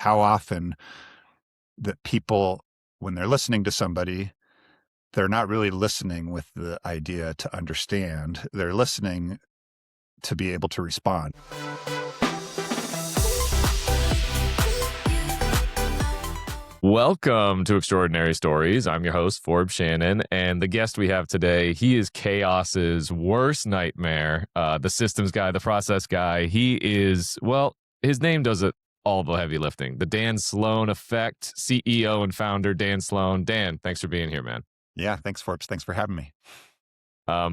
how often that people, when they're listening to somebody, they're not really listening with the idea to understand. They're listening to be able to respond. Welcome to Extraordinary Stories. I'm your host, Forbes Shannon, and the guest we have today, he is chaos's worst nightmare, the systems guy, the process guy. He is, well, his name does it all the heavy lifting. The Dan Sloan Effect, CEO and founder, Dan Sloan. Dan, thanks for being here, man. Yeah, thanks, Forbes. Thanks for having me.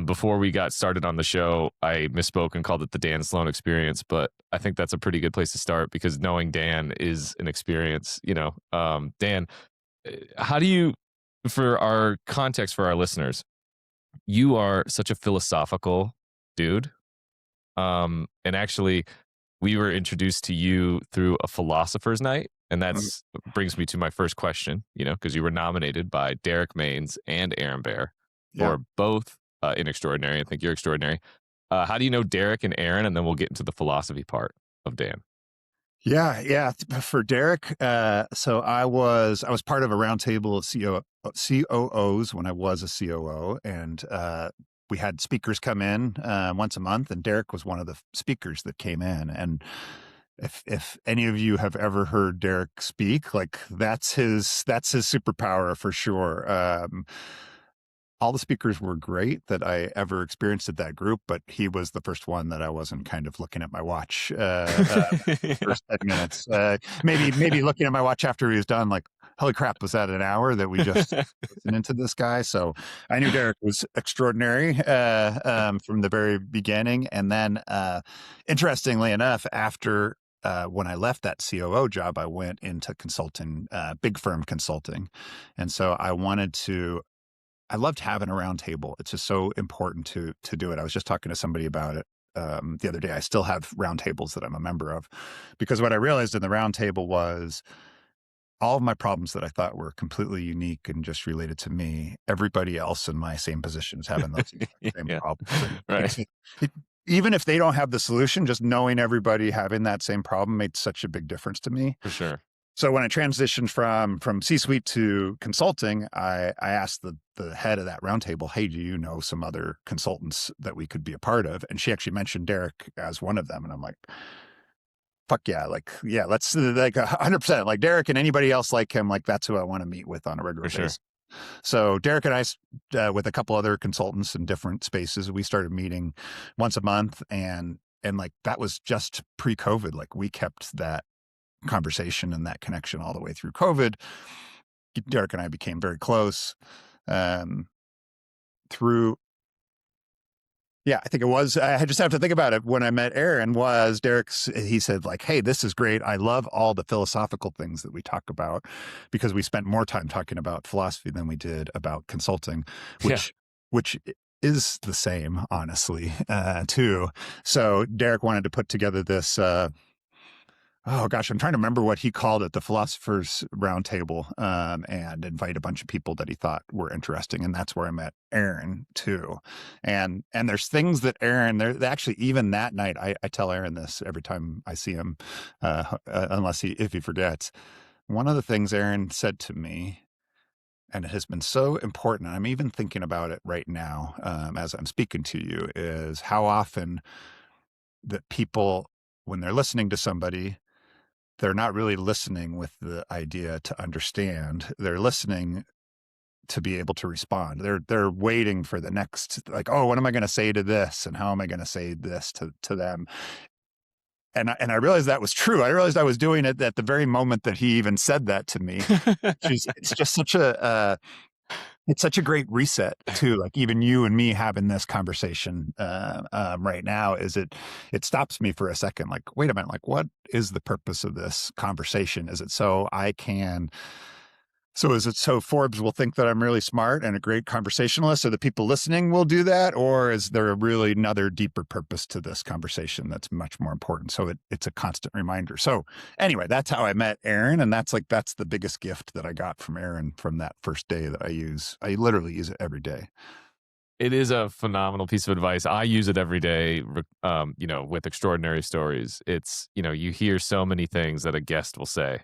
Before we got started on the show, I misspoke and called it the Dan Sloan Experience, but I think that's a pretty good place to start because knowing Dan is an experience. Dan, how do you, for our context for our listeners, you are such a philosophical dude. And actually, we were introduced to you through a Philosopher's Night, and that's brings me to my first question. Because you were nominated by Derek Maynes and Aaron Bear for both in Extraordinary. I think you're extraordinary. How do you know Derek and Aaron? And then we'll get into the philosophy part of Dan. Yeah. For Derek, so I was part of a roundtable of COOs when I was a COO, and we had speakers come in once a month, and Derek was one of the speakers that came in. And if any of you have ever heard Derek speak, like that's his superpower for sure. All the speakers were great that I ever experienced at that group, but he was the first one that I wasn't kind of looking at my watch first 10 minutes. Maybe looking at my watch after he was done, like, holy crap, was that an hour that we just listened into this guy? So I knew Derek was extraordinary from the very beginning. And then interestingly enough, after when I left that COO job, I went into consulting, big firm consulting. And so I loved having a round table. It's just so important to do it. I was just talking to somebody about it the other day. I still have round tables that I'm a member of, because what I realized in the round table was all of my problems that I thought were completely unique and just related to me, everybody else in my same position is having those same problems. Right. Even if they don't have the solution, just knowing everybody having that same problem made such a big difference to me. For sure. So when I transitioned from C-suite to consulting, I asked the head of that roundtable, hey, do you know some other consultants that we could be a part of? And she actually mentioned Derek as one of them. And I'm like, fuck yeah. Let's 100%, like Derek and anybody else like him. Like that's who I want to meet with on a regular basis. So Derek and I, with a couple other consultants in different spaces, we started meeting once a month. And like, that was just pre-COVID. Like we kept that conversation and that connection all the way through COVID. Derek and I became very close I think it was, I just have to think about it. When I met Aaron was he said like, hey, this is great. I love all the philosophical things that we talk about, because we spent more time talking about philosophy than we did about consulting, which is the same, honestly, too. So Derek wanted to put together this, I'm trying to remember what he called it, the Philosopher's Roundtable, and invite a bunch of people that he thought were interesting. And that's where I met Aaron too. And there's things that Aaron, actually, even that night, I tell Aaron this every time I see him, if he forgets. One of the things Aaron said to me, and it has been so important, and I'm even thinking about it right now as I'm speaking to you, is how often that people, when they're listening to somebody, they're not really listening with the idea to understand. They're listening to be able to respond. They're waiting for the next, like, oh, what am I going to say to this? And how am I going to say this to them? And I realized that was true. I realized I was doing it at the very moment that he even said that to me. It's just such a great reset too. Like even you and me having this conversation right now, it stops me for a second. Like, wait a minute, like what is the purpose of this conversation? Is it so Forbes will think that I'm really smart and a great conversationalist, so the people listening will do that? Or is there really another deeper purpose to this conversation that's much more important? So it's a constant reminder. So anyway, that's how I met Aaron. And that's the biggest gift that I got from Aaron from that first day that I literally use it every day. It is a phenomenal piece of advice. I use it every day, with extraordinary stories. It's, you hear so many things that a guest will say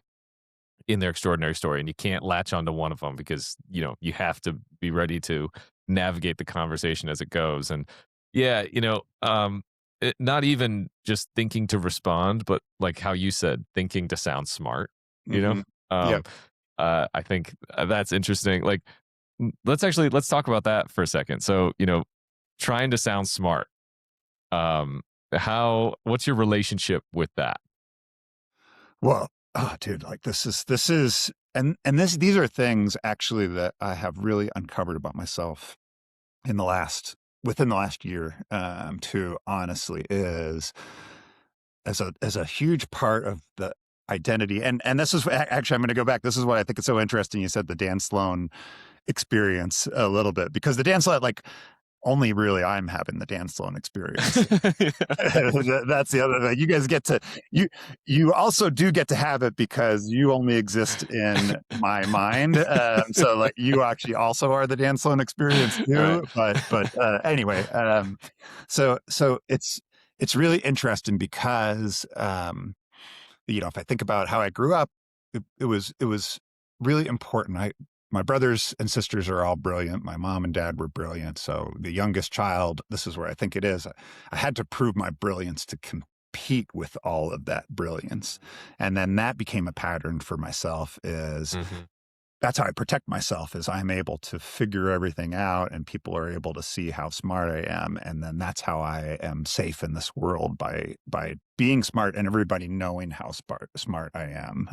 in their extraordinary story, and you can't latch onto one of them because you have to be ready to navigate the conversation as it goes. And yeah, not even just thinking to respond, but like how you said, thinking to sound smart. You know, Hmm. Yeah. um, I think that's interesting. Like, let's talk about that for a second. So, trying to sound smart. Um, what's your relationship with that? Well, oh, dude, like this is, and these are things actually that I have really uncovered about myself in the last within the last year, too, honestly, is as a huge part of the identity. And this is actually, I'm going to go back. This is what I think is so interesting. You said the Dan Sloan experience a little bit, because the Dan Sloan, like, only really I'm having the Dan Sloan experience. That's the other thing. You guys get to you you also do get to have it because you only exist in my mind. So like you actually also are the Dan Sloan experience All right. too. But anyway, so it's really interesting because if I think about how I grew up, it was really important. My brothers and sisters are all brilliant. My mom and dad were brilliant. So the youngest child, this is where I think it is. I had to prove my brilliance to compete with all of that brilliance. And then that became a pattern for myself is Mhm. that's how I protect myself is I'm able to figure everything out and people are able to see how smart I am. And then that's how I am safe in this world by being smart and everybody knowing how smart I am.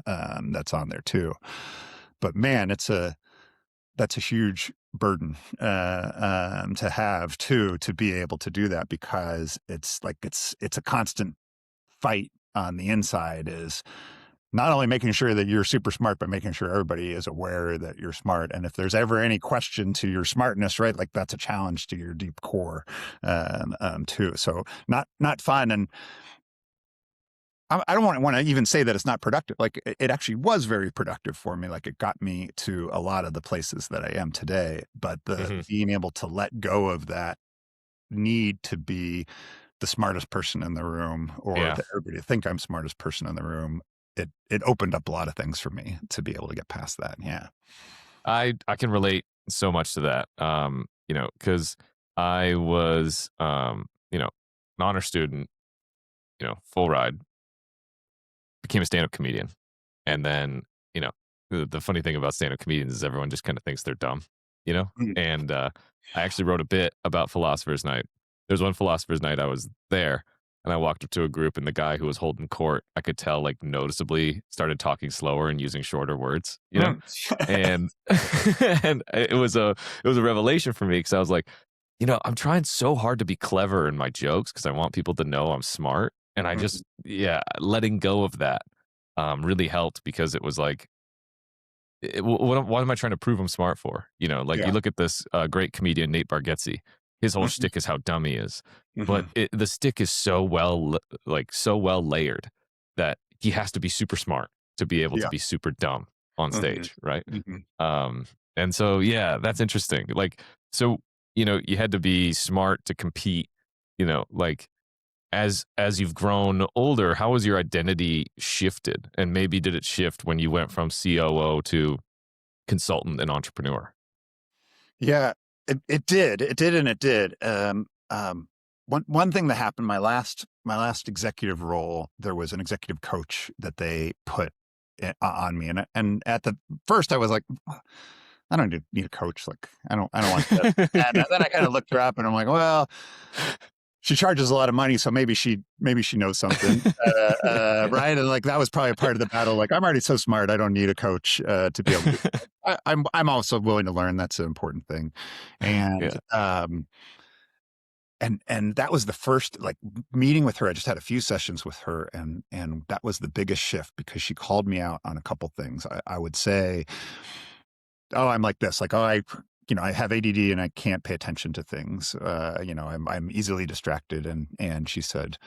That's on there too. But man, that's a huge burden to have too, to be able to do that, because it's a constant fight on the inside, is not only making sure that you're super smart, but making sure everybody is aware that you're smart. And if there's ever any question to your smartness, right, like that's a challenge to your deep core, too. So not fun. And I don't want to even say that it's not productive. Like it actually was very productive for me. Like it got me to a lot of the places that I am today. But the Mhm. being able to let go of that need to be the smartest person in the room, or Yeah. that everybody to think I'm smartest person in the room, it opened up a lot of things for me to be able to get past that. Yeah. I can relate so much to that. Because I was an honor student, full ride, became a stand-up comedian. And then, you know, the funny thing about stand-up comedians is everyone just kind of thinks they're dumb, you know? Mm. And I actually wrote a bit about Philosopher's Night. There's one Philosopher's Night I was there and I walked up to a group and the guy who was holding court, I could tell like noticeably started talking slower and using shorter words. Mm. And and it was a revelation for me because I was like, I'm trying so hard to be clever in my jokes because I want people to know I'm smart. And I Mhm. just, yeah, letting go of that really helped because it was like, what am I trying to prove I'm smart for? Like you Yeah. look at this great comedian, Nate Bargatze, his whole Mhm. shtick is how dumb he is. But Mhm. the stick is so well layered that he has to be super smart to be able to Yeah. be super dumb on Mhm. stage, right? Mhm. Um, and so, yeah, that's interesting. Like, so, you had to be smart to compete, like as you've grown older, how has your identity shifted? And maybe did it shift when you went from COO to consultant and entrepreneur? Yeah, it did. It did, and it did. One thing that happened, my last executive role, there was an executive coach that they put on me, and at the first I was like, I don't need a coach. Like I don't want this. And then I kind of looked her up, and I'm like, well, she charges a lot of money, so maybe she knows something, right? And like that was probably a part of the battle. Like I'm already so smart, I don't need a coach to be able to. I'm also willing to learn. That's an important thing, and Yeah. and that was the first like meeting with her. I just had a few sessions with her, and that was the biggest shift because she called me out on a couple things. I would say, oh, I'm like this, like, oh, I have ADD and I can't pay attention to things. I'm easily distracted, and she said,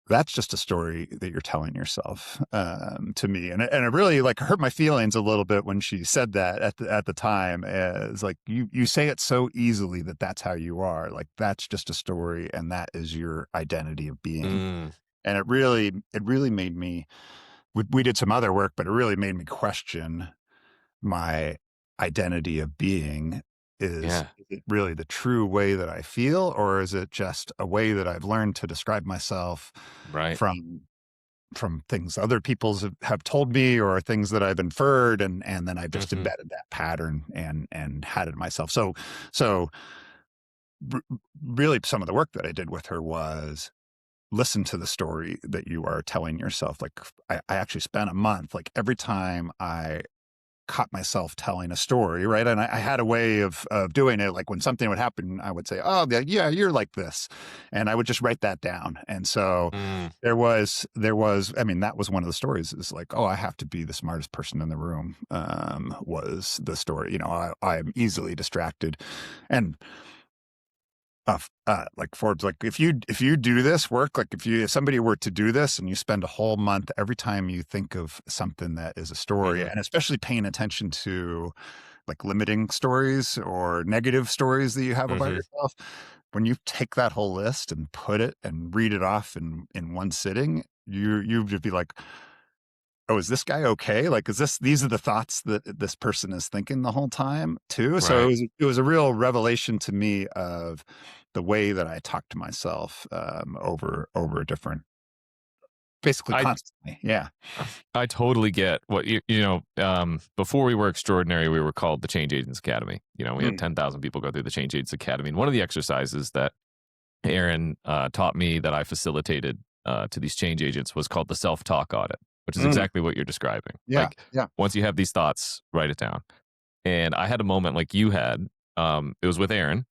that's just a story that you're telling yourself, to me. And it really like hurt my feelings a little bit when she said that at the time, as like, you say it so easily that that's how you are. Like that's just a story and that is your identity of being. Mm, And it really made me we did some other work, but it really made me question my identity of being. Is Yeah. it really the true way that I feel, or is it just a way that I've learned to describe myself Right. from things other people have told me, or things that I've inferred, and then I've just Hmm. embedded that pattern and had it myself. So r- really, some of the work that I did with her was listen to the story that you are telling yourself. Like I actually spent a month, like every time I caught myself telling a story, right? And I had a way of doing it. Like when something would happen, I would say, "Oh, yeah, you're like this," and I would just write that down. And so Mm. there was. I mean, that was one of the stories. Is like, oh, I have to be the smartest person in the room. Was the story? I'm easily distracted, and like Forbes, like if you do this work, like if somebody were to do this and you spend a whole month every time you think of something that is a story, Hmm. and especially paying attention to like limiting stories or negative stories that you have about Hmm. yourself, when you take that whole list and put it and read it off in one sitting, you just be like, oh, is this guy okay? Like, these are the thoughts that this person is thinking the whole time too. So Right. it was a real revelation to me of the way that I talk to myself, over different, basically I constantly. Yeah. I totally get what before we were extraordinary, we were called the Change Agents Academy. We had Mm, 10,000 people go through the Change Agents Academy. And one of the exercises that Aaron taught me that I facilitated to these change agents was called the self talk audit, which is mm, exactly what you're describing. yeah. Like, Yeah. once you have these thoughts, write it down. And I had a moment like you had. It was with Aaron.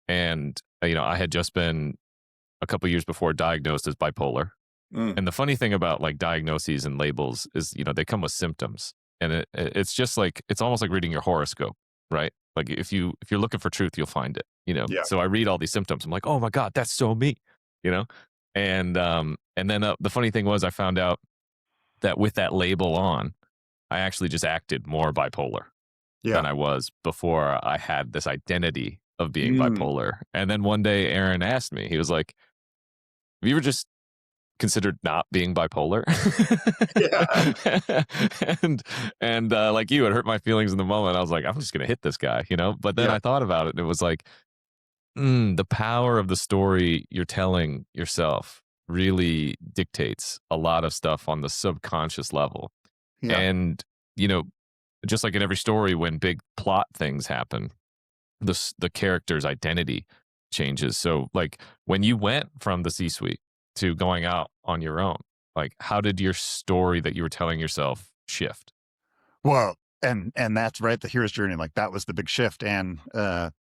And, I had just been a couple years before diagnosed as bipolar. Mm, And the funny thing about like diagnoses and labels is, they come with symptoms. And it's just like, it's almost like reading your horoscope, right? Like if you're looking for truth, you'll find it. yeah. So I read all these symptoms. I'm like, oh my God, that's so me, you know? And then the funny thing was I found out that with that label on, I actually just acted more bipolar Yeah. than I was before I had this identity of being Mm, bipolar. And then one day Aaron asked me, he was like, have you ever just considered not being bipolar? yeah. and like you, it hurt my feelings in the moment. I was like, I'm just gonna hit this guy. But then Yeah. I thought about it, and it was like, the power of the story you're telling yourself really dictates a lot of stuff on the subconscious level. Yeah. And you know, just like in every story, when big plot things happen, the character's identity changes. So, like when you went from the C-suite to going out on your own, like how did your story that you were telling yourself shift? Well, and that's right. The hero's journey, like that was the big shift. And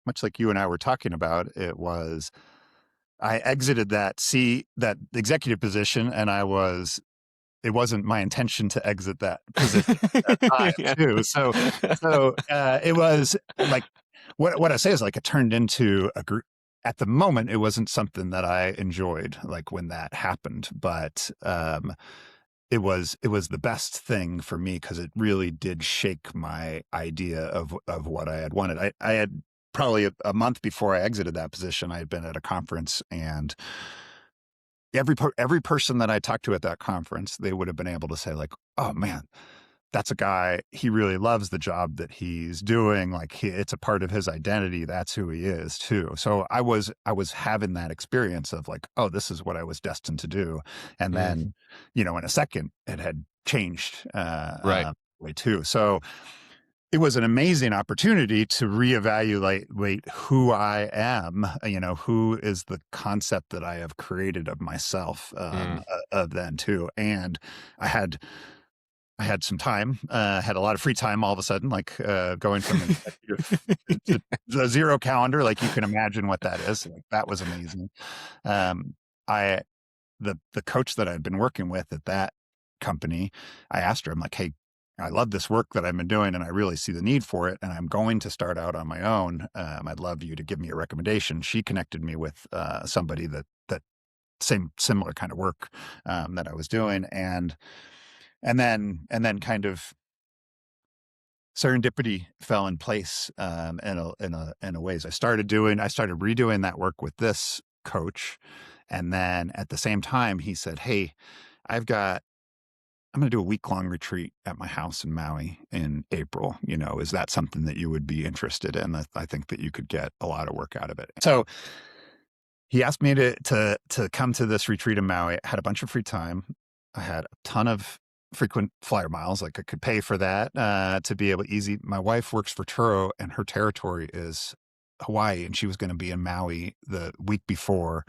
much like you and I were talking about, I exited that executive position, and it wasn't my intention to exit that position at that time Yeah. too. So it was like, what I say is like it turned into a group. At the moment, it wasn't something that I enjoyed, like when that happened, but it was the best thing for me because it really did shake my idea of what I had wanted. I had probably a month before I exited that position, I had been at a conference, and every person that I talked to at that conference, they would have been able to say like, "Oh man, that's a guy. He really loves the job that he's doing. Like it's a part of his identity. That's who he is too." So I was having that experience of like, "Oh, this is what I was destined to do," and Mm, then, in a second, it had changed right. way too. So it was an amazing opportunity to reevaluate who I am, who is the concept that I have created of myself, Mm. of then too. And I had I had some time, had a lot of free time all of a sudden, like going from an executive to the zero calendar, like you can imagine what that is. Like that was amazing. Um, I the coach that I'd been working with at that company, I asked her, I'm like, "Hey, I love this work that I've been doing, and I really see the need for it, and I'm going to start out on my own. I'd love you to give me a recommendation." She connected me with somebody that similar kind of work that I was doing, and then kind of serendipity fell in place, in a ways. I started redoing that work with this coach, and then at the same time he said, "Hey, I've got I'm going to do a week-long retreat at my house in Maui in April. Is that something that you would be interested in? I think that you could get a lot of work out of it. So he asked me to come to this retreat in Maui. I had a bunch of free time. I had a ton of frequent flyer miles. Like I could pay for that to be able easy. My wife works for Turo, and her territory is Hawaii, and she was going to be in Maui the week before.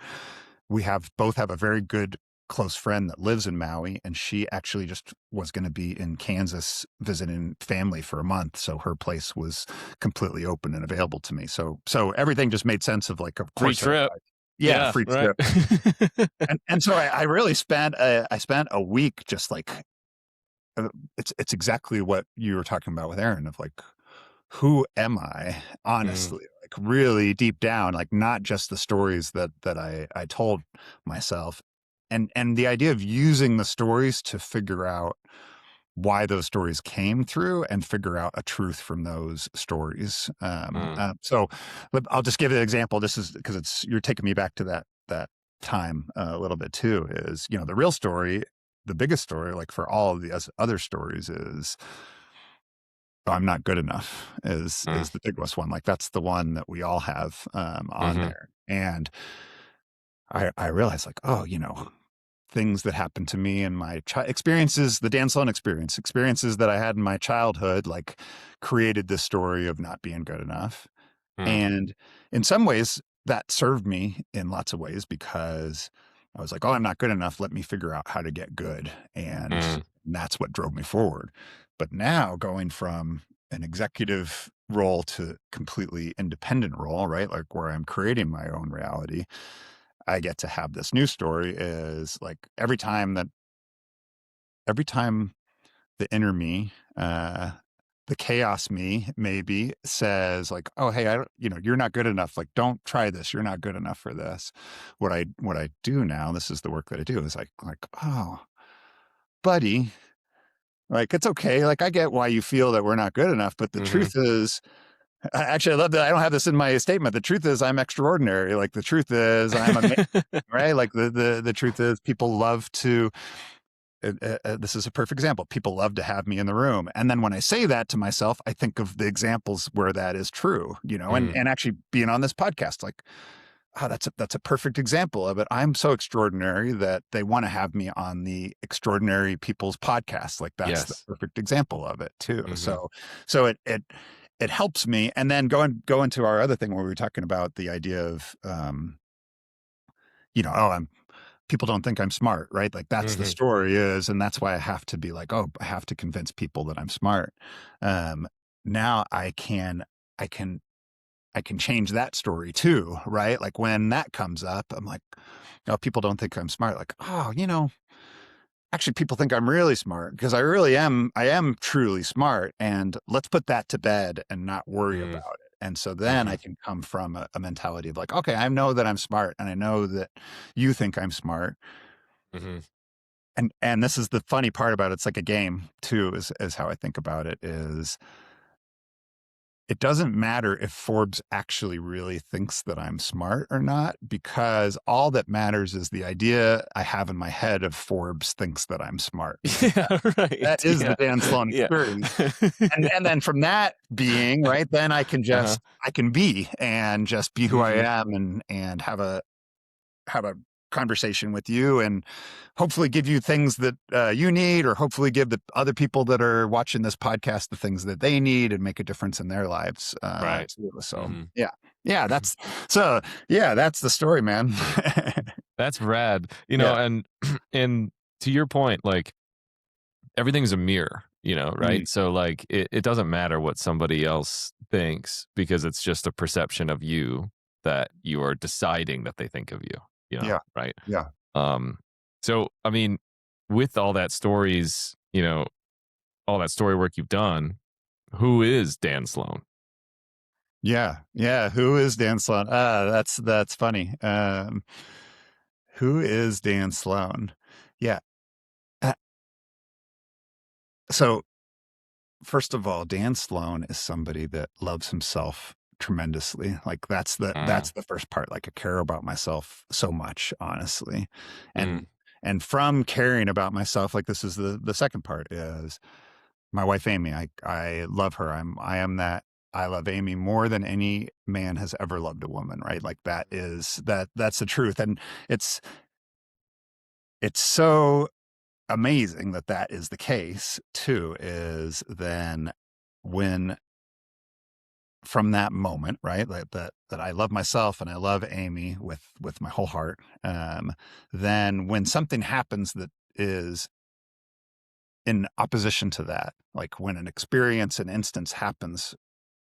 We both have a very good close friend that lives in Maui, and she actually just was going to be in Kansas visiting family for a month. So her place was completely open and available to me. So everything just made sense of like, of Free course, trip. yeah, Yeah, free right. trip. And so I really spent a week just like, it's exactly what you were talking about with Aaron of like, who am I Mm, honestly, like really deep down, like not just the stories that I told myself, and the idea of using the stories to figure out why those stories came through and figure out a truth from those stories. mm, So I'll just give you an example. This is because you're taking me back to that time a little bit too. Is the real story, the biggest story, like for all of the other stories, is I'm not good enough mm, is the biggest one. Like that's the one that we all have on mm-hmm, there. And I realized like, oh, things that happened to me in my experiences, the Dan Sloan experiences that I had in my childhood, like created this story of not being good enough. mm, And in some ways that served me in lots of ways because I was like, oh, I'm not good enough. Let me figure out how to get good. And mm, that's what drove me forward. But now going from an executive role to completely independent role, right? Like where I'm creating my own reality, I get to have this new story is like every time the inner me, the chaos me maybe says like, oh, hey, I don't, you're not good enough. Like, don't try this. You're not good enough for this. What I do now, this is the work that I do is like, oh, buddy, like, it's okay. Like, I get why you feel that we're not good enough, but the mm-hmm. truth is, actually, I love that. I don't have this in my statement. The truth is I'm extraordinary. Like the truth is I'm amazing, right? Like the truth is people love to this is a perfect example. People love to have me in the room. And then when I say that to myself, I think of the examples where that is true, and, Mm, and actually being on this podcast, like, oh, that's a perfect example of it. I'm so extraordinary that they want to have me on the Extraordinary People's podcast. Like that's the yes. perfect example of it too. Mm-hmm, So it helps me. And then go into our other thing where we were talking about the idea of, oh, people don't think I'm smart, right? Like that's the mm-hmm, story is, and that's why I have to be like, oh, I have to convince people that I'm smart. Um, Now I can, I can change that story too, right? Like when that comes up, I'm like, oh, people don't think I'm smart. Like, oh, actually people think I'm really smart because I really am. I am truly smart. And let's put that to bed and not worry mm, about it. And so then mm-hmm, I can come from a mentality of like, okay, I know that I'm smart and I know that you think I'm smart. mm-hmm. And this is the funny part about it. It's like a game too, is how I think about it is it doesn't matter if Forbes actually really thinks that I'm smart or not, because all that matters is the idea I have in my head of Forbes thinks that I'm smart. Like Yeah, that right. is the Yeah. Dan Sloan Yeah. experience. And then from that being, right, then Uh-huh. I can be and just be who I Mm-hmm. am and have a conversation with you and hopefully give you things that you need, or hopefully give the other people that are watching this podcast the things that they need and make a difference in their lives Right. too. So Mm-hmm. yeah, so yeah, that's the story, man. That's rad. Yeah. And and to your point, like everything's a mirror, Mm, right? So like it doesn't matter what somebody else thinks because it's just a perception of you that you are deciding that they think of you, yeah. right? Yeah. Um so I mean, with all that stories, all that story work you've done, who is Dan Sloan? Yeah. Yeah. Who is Dan Sloan? That's funny. Who is Dan Sloan? Yeah. Uh, so first of all, Dan Sloan is somebody that loves himself tremendously. Like Mm, that's the first part. Like I care about myself so much, honestly. mm, And And from caring about myself, like this is the second part is my wife, Amy. I love her. I am that. I love Amy more than any man has ever loved a woman, right? Like that's the truth. And it's, it's so amazing that that is the case too, is then when from that moment, right, that I love myself and I love Amy with my whole heart, then when something happens that is in opposition to that, like when an experience, an instance happens,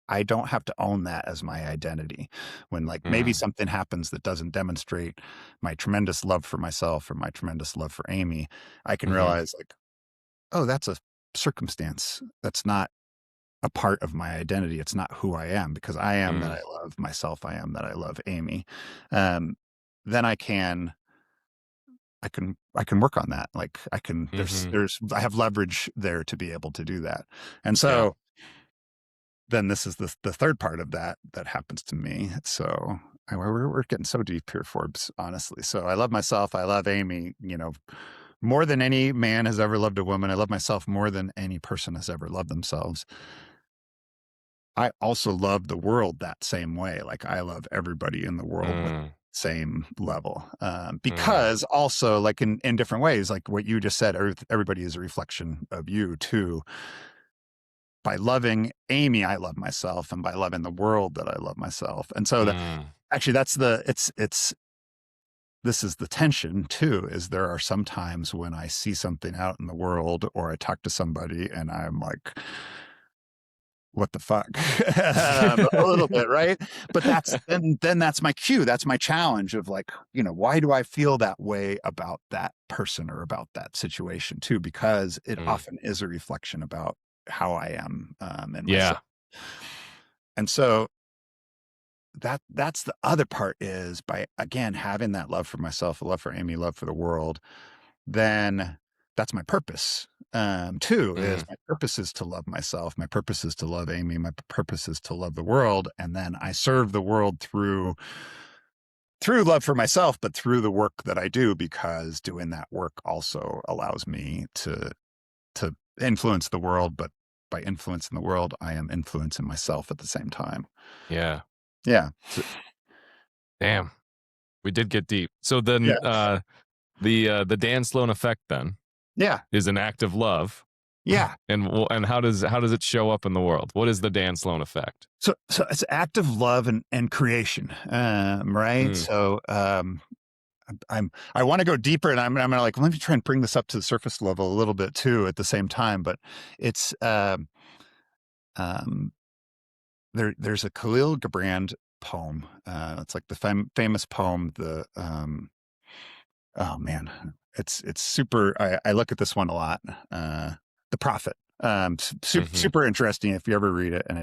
I don't have to own that as my identity. When like maybe Mm. something happens that doesn't demonstrate my tremendous love for myself or my tremendous love for Amy, I can Mm-hmm. realize like, oh, that's a circumstance. That's not a part of my identity. It's not who I am, because I am that Mm. I love myself. I am that I love Amy. Um, then I can work on that. Like Mm-hmm. I have leverage there to be able to do that. And Yeah. so then this is the third part of that that happens to me. So we're getting so deep here, Forbes, honestly. So I love myself. I love Amy, more than any man has ever loved a woman. I love myself more than any person has ever loved themselves. I also love the world that same way. Like I love everybody in the world with Mm. same level. Mm. Because also like in different ways, like what you just said, everybody is a reflection of you too. By loving Amy, I love myself, and by loving the world that I love myself. And so Mm. actually that's it's this is the tension too, is there are some times when I see something out in the world or I talk to somebody and I'm like, what the fuck? A little bit, right? But then that's my cue. That's my challenge of like, why do I feel that way about that person or about that situation too? Because it Mm. often is a reflection about how I am and Yeah. myself. And so that's the other part, is by again having that love for myself, a love for Amy, love for the world, then that's my purpose. Too, is Mm. my purpose is to love myself. My purpose is to love Amy. My purpose is to love the world. And then I serve the world through love for myself, but through the work that I do, because doing that work also allows me to influence the world. But by influencing the world, I am influencing myself at the same time. Yeah. Yeah. So, damn, we did get deep. So Yeah. then, the Dan Sloan effect then Yeah. is an act of love, Yeah. and how does it show up in the world? What is the Dan Sloan effect? So it's active love and creation, right? Mm. So I want to go deeper, and I'm gonna like, let me try and bring this up to the surface level a little bit too at the same time. But it's um, there's a Khalil Gibran poem. It's like the famous poem. Oh man, it's super. I look at this one a lot. The Prophet. Mhm. Super interesting if you ever read it. And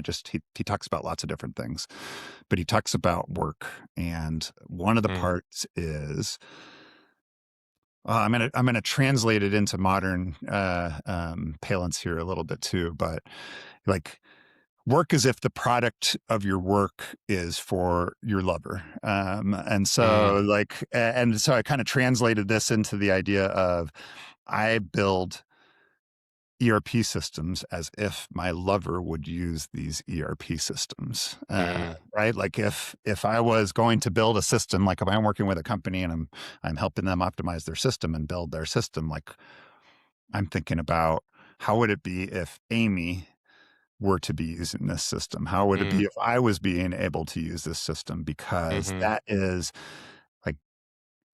he talks about lots of different things, but he talks about work. And one of the Mm. parts is, I'm gonna translate it into modern parlance here a little bit too, but like work as if the product of your work is for your lover. And Mm. so and so I kind of translated this into the idea of I build ERP systems as if my lover would use these ERP systems, Mm. right? Like if I was going to build a system, like if I'm working with a company and I'm helping them optimize their system and build their system, like I'm thinking about how would it be if Amy were to be using this system? How would it Mm. be if I was being able to use this system? Because Mhm. that is like,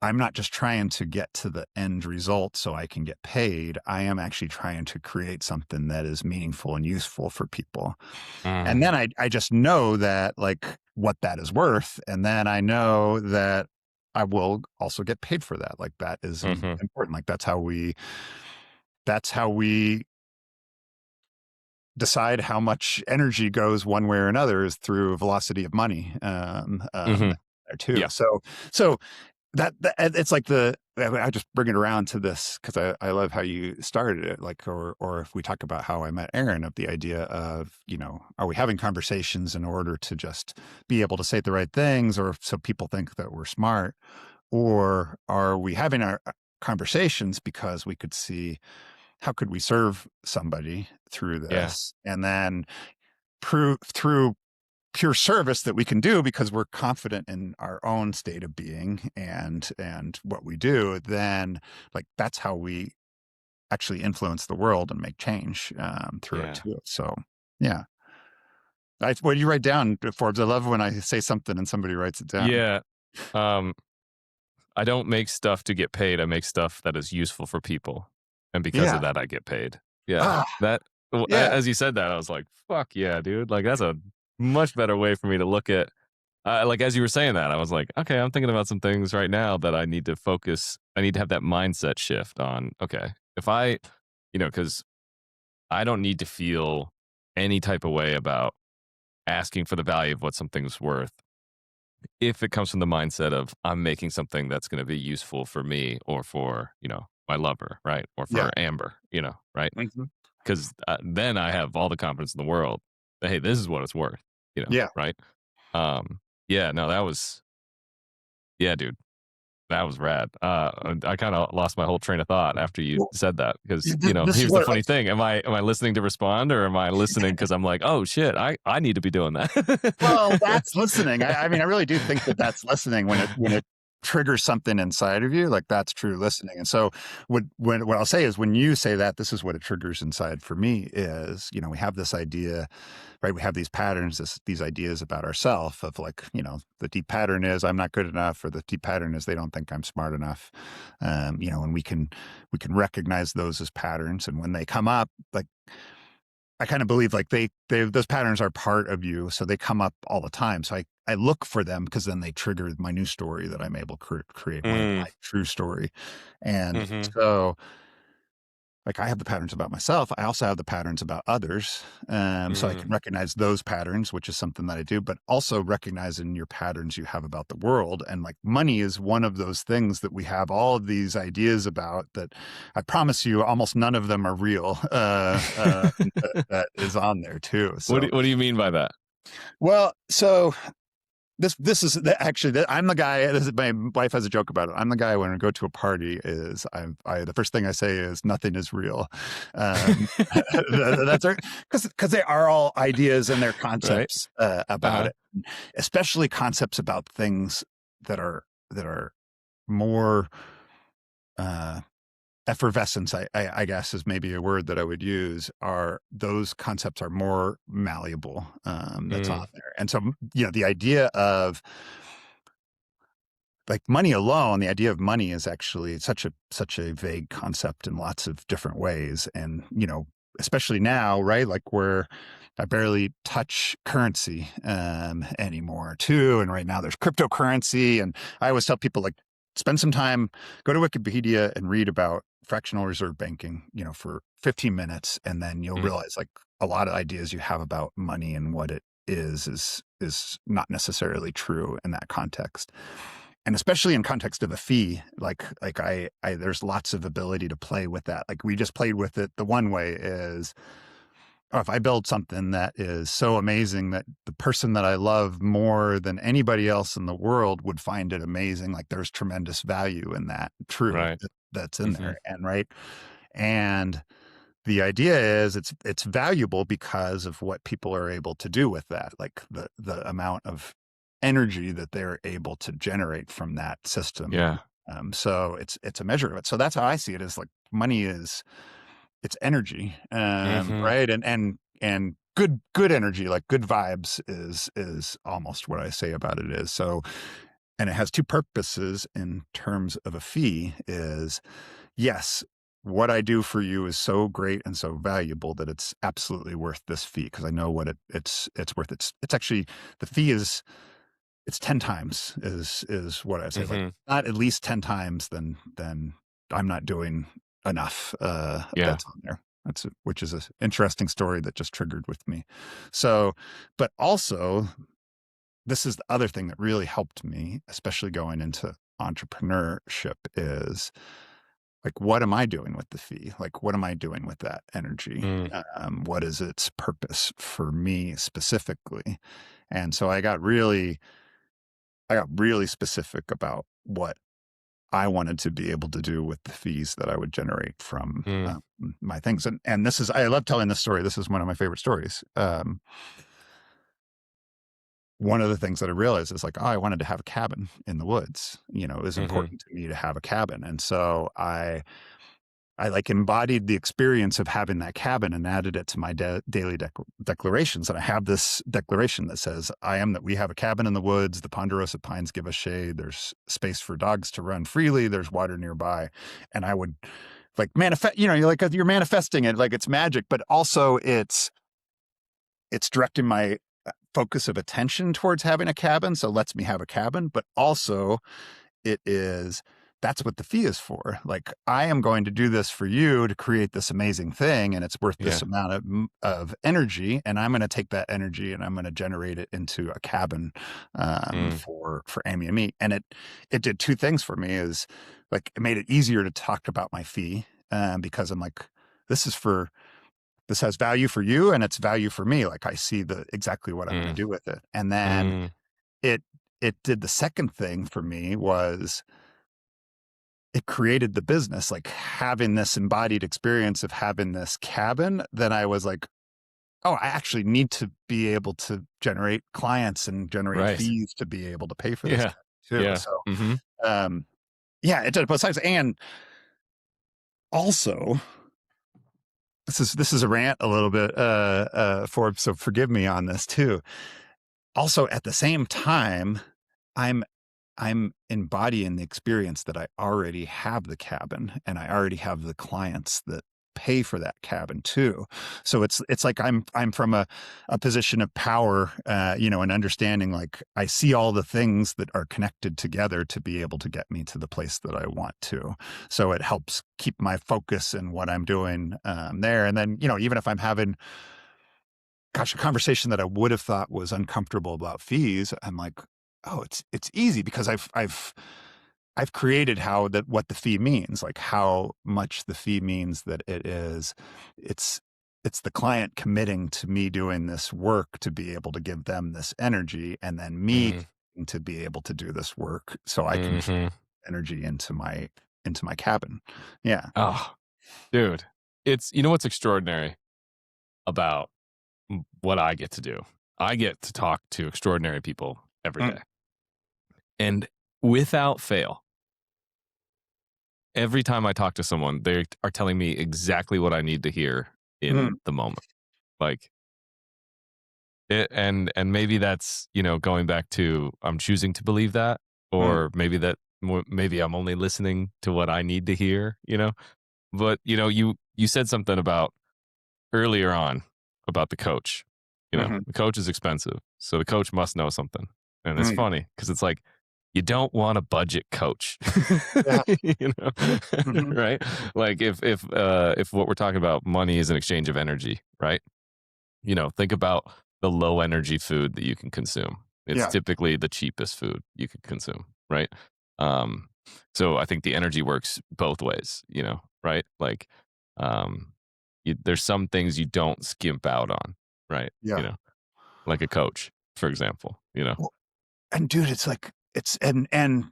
I'm not just trying to get to the end result so I can get paid. I am actually trying to create something that is meaningful and useful for people. And Mm. then I just know that like what that is worth. And then I know that I will also get paid for that. Like that is Mhm. important. Like that's how we decide how much energy goes one way or another, is through velocity of money. Mhm. There too. Yeah. So that it's like I just bring it around to this because I love how you started it, like, or if we talk about how I met Aaron, of the idea of, are we having conversations in order to just be able to say the right things, or so people think that we're smart, or are we having our conversations because we could see how could we serve somebody through Yeah. this, and then prove through pure service that we can do because we're confident in our own state of being and what we do, then like that's how we actually influence the world and make change through it Yeah. too. So yeah. What do you write down, Forbes? I love when I say something and somebody writes it down. Yeah. Um, I don't make stuff to get paid. I make stuff that is useful for people, and because Yeah. of that, I get paid. Yeah, Ah, that. yeah. As you said that, I was like, "Fuck yeah, dude!" Like that's a much better way for me to look at. Like as you were saying that, I was like, "Okay, I'm thinking about some things right now that I need to focus. I need to have that mindset shift on. Okay, if I, because I don't need to feel any type of way about asking for the value of what something's worth if it comes from the mindset of I'm making something that's going to be useful for me or for, my lover, right? Or Yeah. for Amber, right? Mhm. Because then I have all the confidence in the world that, hey, this is what it's worth, Yeah. right? Yeah, no, yeah, dude, that was rad. I kind of lost my whole train of thought after you Well, said that because, this is here's the what funny thing. Am I listening to respond or am I listening because I'm like, oh shit, I need to be doing well, that. that's listening. I mean, I really do think that that's listening when it triggers something inside of you, like that's true listening. And so what I'll say is when you say that, this is what it triggers inside for me is, we have this idea, right? We have these patterns, these ideas about ourselves of like, the deep pattern is I'm not good enough, or the deep pattern is they don't think I'm smart enough. And we can recognize those as patterns. And when they come up, like I kind of believe like they those patterns are part of you, so they come up all the time. So I look for them because then they trigger my new story that I'm able to create Mm, my true story. And hmm. so like I have the patterns about myself. I also have the patterns about others. So I Mm, can recognize those patterns, which is something that I do, but also recognizing your patterns you have about the world. And like money is one of those things that we have all of these ideas about that I promise you, almost none of them are real. That is on there too. So, what do you mean by that? well, so this is actually I'm the guy. My wife has a joke about it. I'm the guy when I go to a party is the first thing I say is nothing is real. Um, that's because they are all ideas and they're Right? concepts about Uh-huh. it, especially concepts about things that are more uh, effervescence. I guess is maybe a word that I would use. Are those concepts are more malleable? That's on Mm, there, and so the idea of like money alone, the idea of money is actually such a vague concept in lots of different ways. And, especially now, right? Like where I barely touch currency anymore too. And right now there's cryptocurrency. And I always tell people like spend some time, go to Wikipedia and read about fractional reserve banking, for 15 minutes. And then you'll mm, realize like a lot of ideas you have about money and what it is not necessarily true in that context, and especially in context of a fee. Like I there's lots of ability to play with that. Like we just played with it the one way is, oh, if I build something that is so amazing that the person that I love more than anybody else in the world would find it amazing, like there's tremendous value in that. True, right. that's in Mm-hmm. there. And right, and the idea is it's valuable because of what people are able to do with that, like the amount of energy that they're able to generate from that system. Yeah. So it's a measure of it. So that's how I see it, is like money is it's energy, Mm-hmm. right? And good energy, like good vibes is almost what I say about it is. So, and it has two purposes in terms of a fee is, yes, what I do for you is so great and so valuable that it's absolutely worth this fee because I know what it's worth. It's actually the fee is it's 10 times is what I say. Like Mm-hmm. not at least 10 times, then I'm not doing enough. Yeah. That's on there. Which is an interesting story that just triggered with me. So, but also this is the other thing that really helped me, especially going into entrepreneurship, is like what am I doing with the fee? Like what am I doing with that energy? Mm, What is its purpose for me specifically? And so I got really specific about what I wanted to be able to do with the fees that I would generate from Mm, my things. And this is, I love telling this story. This is one of my favorite stories. One of the things that I realized is like, oh, I wanted to have a cabin in the woods. It was mm-hmm, important to me to have a cabin. And so I like embodied the experience of having that cabin and added it to my daily declarations. And I have this declaration that says, I am that we have a cabin in the woods. The ponderosa pines give us shade. There's space for dogs to run freely. There's water nearby. And I would like manifest, you're like, you're manifesting it like it's magic, but also it's directing my focus of attention towards having a cabin. So it lets me have a cabin, but also it is that's what the fee is for. Like, I am going to do this for you to create this amazing thing, and it's worth this yeah. amount of energy, and I'm going to take that energy and I'm going to generate it into a cabin Mm, for Amy and me. And it did two things for me. Is like it made it easier to talk about my fee because I'm like, this is for this has value for you and it's value for me. Like I see the exactly what I'm going to mm, do with it. And then mm, it it did the second thing for me was it created the business, like having this embodied experience of having this cabin. Then I was like, oh, I actually need to be able to generate clients and generate right. fees to be able to pay for this Yeah. too. Yeah. So, Mm-hmm. um, yeah, it did both sides. And also, this is a rant a little bit, Forbes. So forgive me on this too. Also, at the same time, I'm I'm embodying the experience that I already have the cabin and I already have the clients that pay for that cabin too. So it's like I'm from a position of power, and understanding like I see all the things that are connected together to be able to get me to the place that I want to. So it helps keep my focus in what I'm doing there. And then, even if I'm having a conversation that I would have thought was uncomfortable about fees, I'm like, oh, it's easy because I've created what the fee means, like how much the fee means that it's it's the client committing to me doing this work to be able to give them this energy, and then me Mm, to be able to do this work so I can mm-hmm. energy into my cabin. Yeah. Oh, dude. It's, what's extraordinary about what I get to do? I get to talk to extraordinary people every Mm, day. And without fail, every time I talk to someone, they are telling me exactly what I need to hear in mm, the moment. Like and maybe that's, going back to I'm choosing to believe that, mm, or maybe maybe I'm only listening to what I need to hear. But you said something about earlier on about the coach. mhm, The coach is expensive, so the coach must know something. And it's mm. funny because it's like you don't want a budget coach, Yeah. you know, Mhm. right? Like if what we're talking about money is an exchange of energy, right? Think about the low energy food that you can consume. It's Yeah. typically the cheapest food you could consume, right? Um, so I think the energy works both ways, right? Like, um, there's some things you don't skimp out on, right? Yeah. Like a coach, for example. Well, and dude, it's like and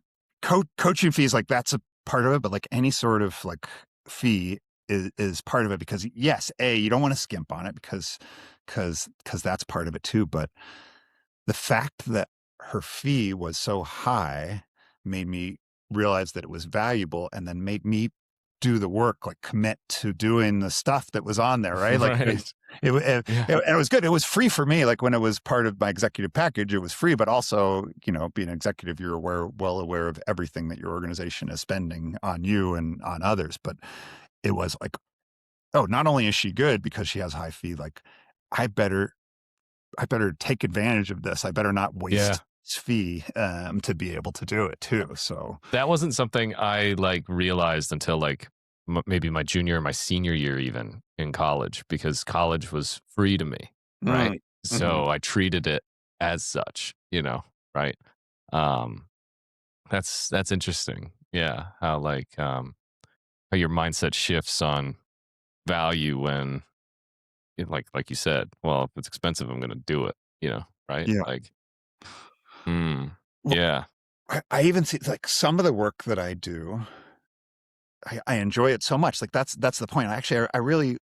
coaching fees, like that's a part of it, but like any sort of like fee is part of it because yes, you don't want to skimp on it because that's part of it too. But the fact that her fee was so high made me realize that it was valuable and then made me do the work, like commit to doing the stuff that was on there, right? Like Right. Yeah. and it was good. It was free for me. Like when it was part of my executive package, it was free, but also, being an executive, you're well aware of everything that your organization is spending on you and on others. But it was like, oh, not only is she good because she has a high fee, like I better I better take advantage of this. I better not Yeah. waste this fee to be able to do it too. So, That wasn't something I like realized until like maybe my junior or my senior year, even in college, because college was free to me. Right. mm, mhm. So I treated it as such, right. Um, that's interesting. Yeah. How your mindset shifts on value when, like you said, well, if it's expensive, I'm going to do it, right? Yeah. Like, mm, Well, yeah. I even see like some of the work that I do, I enjoy it so much. Like that's the point. Actually, I really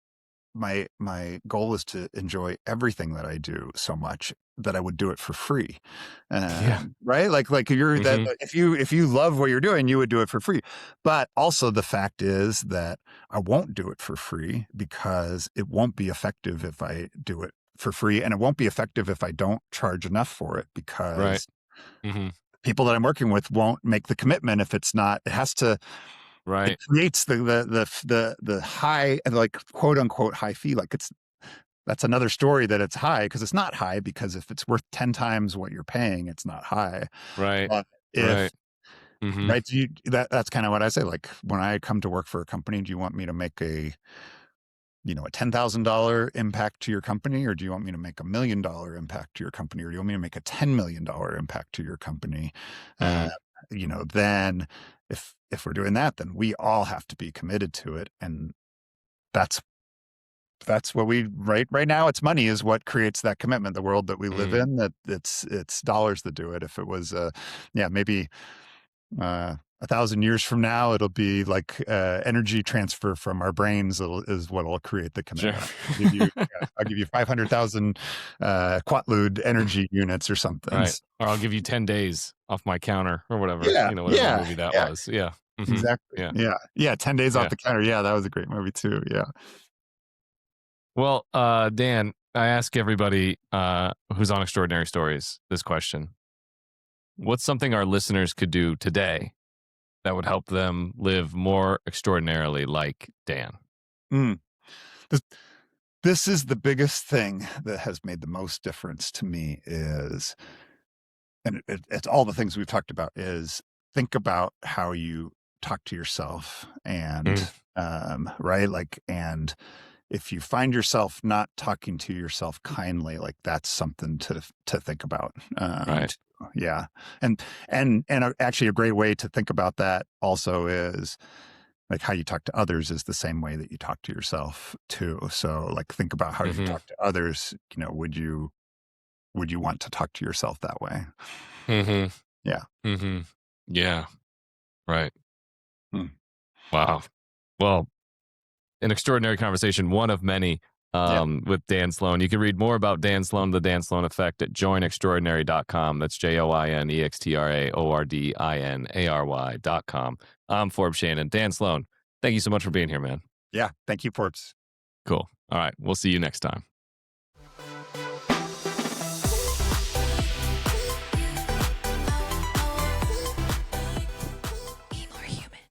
my goal is to enjoy everything that I do so much that I would do it for free. Yeah. Right? Like you're that Hmm. if you love what you're doing, you would do it for free. But also the fact is that I won't do it for free because it won't be effective if I do it for free, and it won't be effective if I don't charge enough for it Right. because Hmm. people that I'm working with won't make the commitment if it's not. It has to. It Right. creates the high, like quote unquote high fee. Like it's that's another story that it's high because it's not high, because if it's worth 10 times what you're paying, it's not high. Right. But if Right. Hmm. right, that's kind of what I say. Like when I come to work for a company, do you want me to make a $10,000 impact to your company, or do you want me to make $1 million impact to your company, or do you want me to make a $10 million impact to your company? Uh, Hmm. then if we're doing that, then we all have to be committed to it, and that's what we right now. It's money is what creates that commitment. The world that we live Hmm. in, that it's dollars that do it. If it was yeah, maybe 1,000 years from now, it'll be like energy transfer from our brains is what will create the Sure. commitment. I'll give you 500,000 quatlud energy units or something. Right. Or I'll give you 10 days off my counter or whatever, Yeah, whatever yeah, movie that yeah, was. Yeah. Hmm. exactly. Yeah. Yeah, yeah. 10 days off Yeah. the counter. Yeah, that was a great movie too. Yeah. Well, Dan, I ask everybody who's on Extraordinary Stories this question. What's something our listeners could do today that would help them live more extraordinarily like Dan? Mm. This, this is the biggest thing that has made the most difference to me is, and it's all the things we've talked about, is think about how you talk to yourself, and Mm, right, like, and if you find yourself not talking to yourself kindly, like that's something to think about. right. Yeah, and actually a great way to think about that also is like how you talk to others is the same way that you talk to yourself too. So like think about how you Hmm. talk to others. Would you want to talk to yourself that way? Hmm. Yeah. Hmm. Yeah. Right. Hmm. Wow. Well, an extraordinary conversation, one of many, Yeah. with Dan Sloan. You can read more about Dan Sloan, the Dan Sloan Effect, at joinextraordinary.com. That's joinextraordinary.com. I'm Forbes Shannon. Dan Sloan, thank you so much for being here, man. Yeah. Thank you, Forbes. Cool. All right. We'll see you next time.